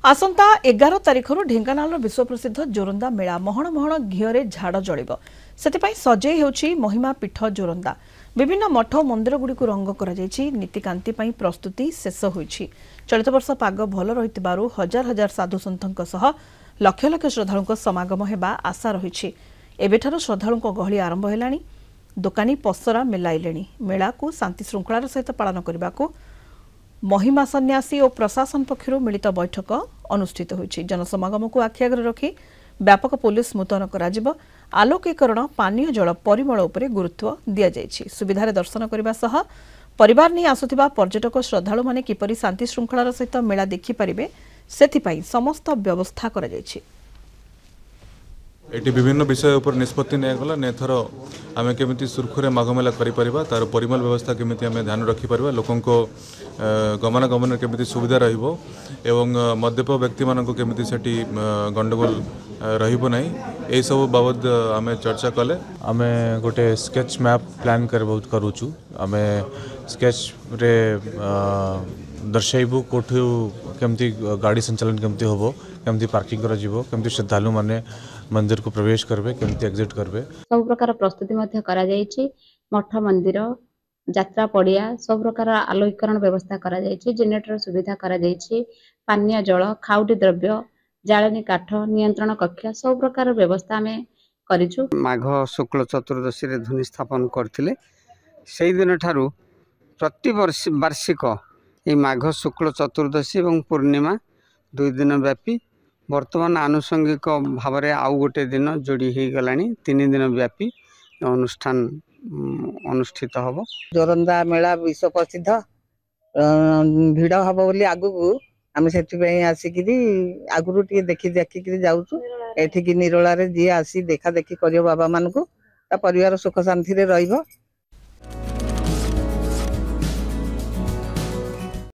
आसंता 11 तारिखर ढेंकानाल विश्व प्रसिद्ध जोरंदा मेला महण महण घीओरे झाड़ जलिब से सजई होछि महिमा पीठ जोरंदा विभिन्न मठ मंदिर गुड़िक रंग कर नीतिकांति प्रस्तुति शेष होइछि। चलित वर्ष पाग भल रहितबारु हजार हजार साधु सन्थक सह लक्ष लक्ष श्रद्धालुंक समागम हेबा आशा रहिछि। एबेठारु श्रद्धालुंक गहली आरंभ हेलाणी। दोकानी पसरा मेलाइलेणी। मेला को शांति श्रृंखलार सहित पालन करबाकू महिमा सन्यासी और प्रशासन पक्षर मिलित बैठक अनुष्ठित होइछि। जनसमागम को आखि आगरे रखी व्यापक पुलिस मुतयन कराजिब। आलोकीकरण पानीय जल परिमल उपरे गुरुत्व दिया जाइछि। सुविधारे दर्शन करबा सह परिवार नहीं आसुथिबा पर्यटक श्रद्धालु माने किपरि शांति श्रृंखलार सहित मेला देखि पारिबे सेथिपाई समस्त व्यवस्था करा जाइछि। एटी विभिन्न विषय उपर निष्पत्ति निगला नेथर आम केमी सुरखुरे माघमेला करें तार परिमल व्यवस्था केमी आम ध्यान रखिपर लोकों गमनागमन केमी सुविधा रहिबो एवं मद्यप व्यक्ति मानक केमी सेठी गंडगोल रहिबो नहीं ए सब बाबद आम चर्चा कले आम गोटे स्केच मैप प्लान कर बहुत करूचु। आम स्केच रे दर्शाइबू कोठू केमती गाड़ी संचालन केमती होबो केमती पार्किंग करा जीवो केमती श्रद्धालु माने मंदिर को प्रवेश करबे केमती एग्जिट करबे सब प्रकार प्रस्तुति मध्य करा जायछि। मठ मंदिर यात्रा पड़िया सब प्रकार आलोकीकरण व्यवस्था करा जायछि। जेनेरेटर सुविधा करा जायछि। पानीय जल खाउटी द्रव्य जाळनी काठ नियंत्रण कक्ष सब प्रकार व्यवस्था में करिछु। माघ शुक्ल चतुर्दशी रे धुनि स्थापन करथिले सेई दिन ठारू प्रति वार्षिक ए माघ शुक्ल चतुर्दशी एवं पूर्णिमा 2 दिन व्यापी वर्तमान आनुषंगिक भाव में आउ गोटे दिन जोड़ी हो गलानी 3 दिन व्यापी अनुष्ठान अनुष्ठित हम। जोरंदा मेला विश्व प्रसिद्ध भिड़ हम बोली आगु आम से आसिक आगु देखी जाऊँ एठिकी निरोला जी आसी देखा देखी कर बाबा मान परिवार सुख शांति रे रहिबो।